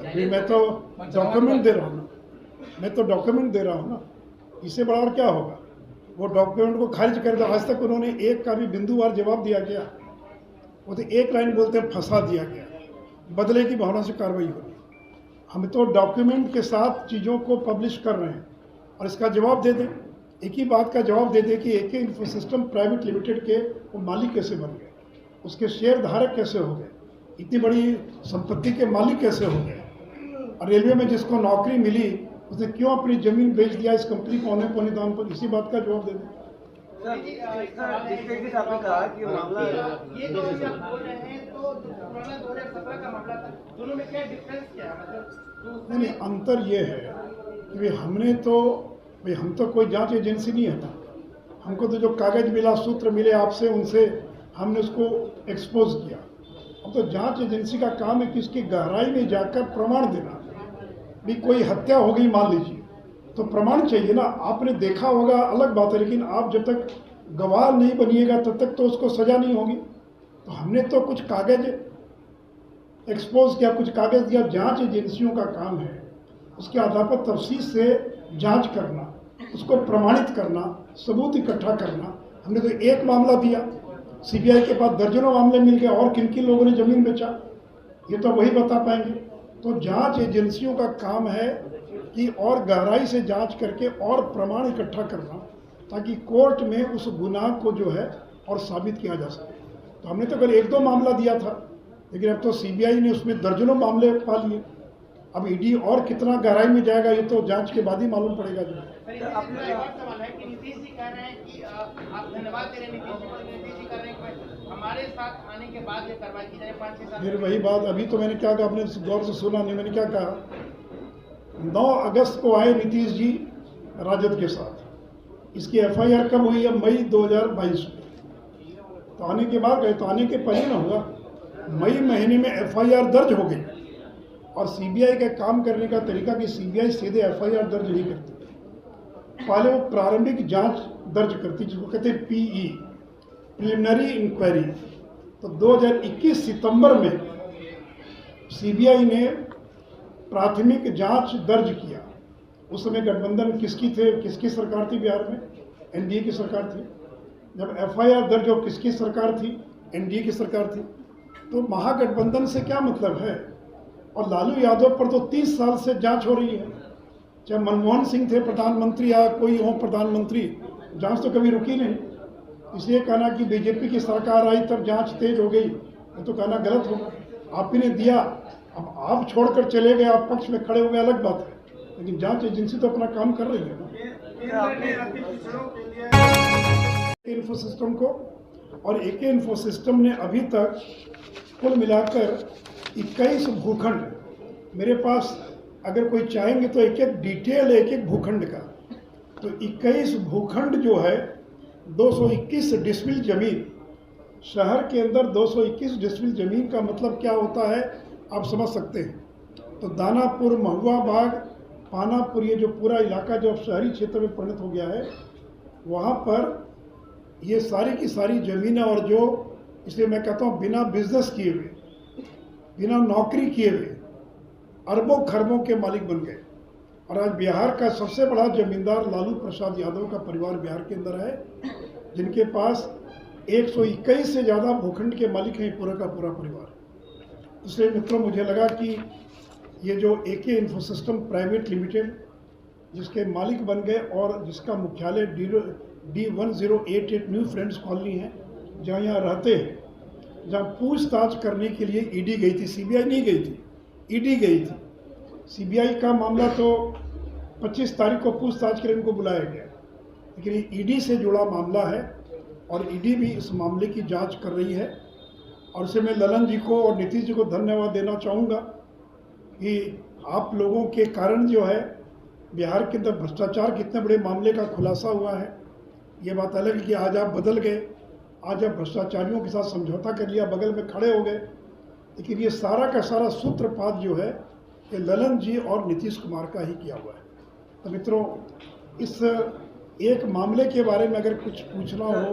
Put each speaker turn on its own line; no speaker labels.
अभी मैं तो डॉक्यूमेंट दे रहा हूँ ना, मैं तो डॉक्यूमेंट दे रहा हूँ ना, इससे बड़ा और क्या होगा। वो डॉक्यूमेंट को खारिज कर दिया। आज तक उन्होंने एक का भी बिंदुवार जवाब दिया गया। वो तो एक लाइन बोलते हैं फंसा दिया गया, बदले की भावना से कार्रवाई होगी। हम तो डॉक्यूमेंट के साथ चीज़ों को पब्लिश कर रहे हैं और इसका जवाब दे दें। एक ही बात का जवाब दे दें कि एके इन्फोसिस्टम प्राइवेट लिमिटेड के वो मालिक कैसे बन गए, उसके शेयर धारक कैसे हो गए, इतनी बड़ी संपत्ति के मालिक कैसे हो गए, और रेलवे में जिसको नौकरी मिली उसने क्यों अपनी जमीन बेच दिया इस कंपनी को औने पौने दाम पर। इसी बात का जवाब दे दें।
आपने कहा कि मामला
ये जो आप बोल रहे हैं तो पुराना 2017 का मामला था, दोनों में क्या डिफरेंस क्या है? मतलब
नहीं, अंतर ये है कि हम तो कोई जांच एजेंसी नहीं है ना। हमको तो जो कागज मिला, सूत्र मिले आपसे, उनसे हमने उसको एक्सपोज किया। अब तो जांच एजेंसी का काम है कि उसकी गहराई में जाकर प्रमाण देना। भी कोई हत्या हो गई मान लीजिए तो प्रमाण चाहिए ना। आपने देखा होगा अलग बात है, लेकिन आप जब तक गवाह नहीं बनिएगा तब तक तो उसको सजा नहीं होगी। तो हमने तो कुछ कागज एक्सपोज किया, कुछ कागज दिया। जांच एजेंसियों का काम है उसके आधार पर तफसील से जांच करना, उसको प्रमाणित करना, सबूत इकट्ठा करना। हमने तो एक मामला दिया, सीबीआई के पास दर्जनों मामले मिल गए और किन किन लोगों ने जमीन बेचा ये तो वही बता पाएंगे। तो जांच एजेंसियों का काम है कि और गहराई से जांच करके और प्रमाण इकट्ठा करना, ताकि कोर्ट में उस गुनाह को जो है और साबित किया जा सके। तो हमने तो कल एक दो मामला दिया था, लेकिन अब तो सीबीआई ने उसमें दर्जनों मामले पा लिए। अब ईडी और कितना गहराई में जाएगा ये तो जांच के बाद ही मालूम पड़ेगा। जो
सवाल है कि नीतीश जी कह रहे हैं कि आप धन्यवाद दे रहे हैं नीतीश जी को, नीतीश जी कह रहे हैं कि हमारे साथ आने के बाद ये कार्रवाई की जाए 5-6 साल।
फिर वही बात, अभी तो मैंने क्या कहा, आपने गौर से सुना नहीं। मैंने क्या कहा, 9 अगस्त को आए नीतीश जी राजद के साथ। इसकी एफआईआर कब हुई है? मई 2022 में। तो आने के बाद गए, तो आने के पहले ना हुआ। मई महीने में एफआईआर दर्ज हो गई। और सीबीआई का काम करने का तरीका कि सीबीआई सीधे एफआईआर दर्ज नहीं करती, पहले वो प्रारंभिक जांच दर्ज करती, जिसको कहते हैं पीई, प्रिलिमिनरी इंक्वायरी। तो 2021 सितंबर में सीबीआई ने प्राथमिक जांच दर्ज किया। उस समय गठबंधन किसकी सरकार थी बिहार में? एनडीए की सरकार थी। जब एफआईआर दर्ज हो, किसकी सरकार थी? एनडीए की सरकार थी। तो महागठबंधन से क्या मतलब है? और लालू यादव पर तो 30 साल से जांच हो रही है। चाहे मनमोहन सिंह थे प्रधानमंत्री या कोई हो प्रधानमंत्री, जांच तो कभी रुकी नहीं। इसलिए कहना कि बीजेपी की सरकार आई तब जांच तेज हो गई, ये तो कहना गलत होगा। आप ही ने दिया, अब आप छोड़कर चले गए, आप पक्ष में खड़े हो गए, अलग बात है, लेकिन जांच एजेंसी तो अपना काम कर रही है ना। इन्फोसिस्टम को, और एके इन्फोसिस्टम ने अभी तक कुल मिलाकर 21 भूखंड, मेरे पास अगर कोई चाहेंगे तो एक एक डिटेल एक भूखंड का, तो 21 भूखंड जो है 221 डिसमिल जमीन। शहर के अंदर 221 डिसमिल जमीन का मतलब क्या होता है आप समझ सकते हैं। तो दानापुर, महुआ बाग, पानापुर, ये जो पूरा इलाका जो अब शहरी क्षेत्र में परिणत हो गया है, वहाँ पर ये सारी की सारी ज़मीन है। और जो, इसलिए मैं कहता हूँ, बिना बिजनेस किए हुए, बिना नौकरी किए हुए अरबों खरबों के मालिक बन गए। और आज बिहार का सबसे बड़ा जमींदार लालू प्रसाद यादव का परिवार बिहार के अंदर है, जिनके पास 121 से ज़्यादा भूखंड के मालिक हैं, पूरा का पूरा परिवार। इसलिए मित्रों, मुझे लगा कि ये जो एके इन्फोसिस्टम प्राइवेट लिमिटेड, जिसके मालिक बन गए और जिसका मुख्यालय D1088 न्यू फ्रेंड्स कॉलोनी है, जहाँ यहाँ रहते हैं, जहाँ पूछताछ करने के लिए ईडी गई थी, सीबीआई नहीं गई थी, ईडी गई थी। सीबीआई का मामला तो 25 तारीख को पूछताछ के लिए इनको बुलाया गया, लेकिन ये ईडी से जुड़ा मामला है और ईडी भी इस मामले की जांच कर रही है। और इससे मैं ललन जी को और नीतीश जी को धन्यवाद देना चाहूँगा कि आप लोगों के कारण जो है बिहार के अंदर भ्रष्टाचार के इतने बड़े मामले का खुलासा हुआ है। ये बात अलग है कि आज आप बदल गए, आज आप भ्रष्टाचारियों के साथ समझौता कर लिया, बगल में खड़े हो गए, लेकिन ये सारा का सारा सूत्रपात जो है ये ललन जी और नीतीश कुमार का ही किया हुआ है। तो मित्रों, इस एक मामले के बारे में अगर कुछ पूछना हो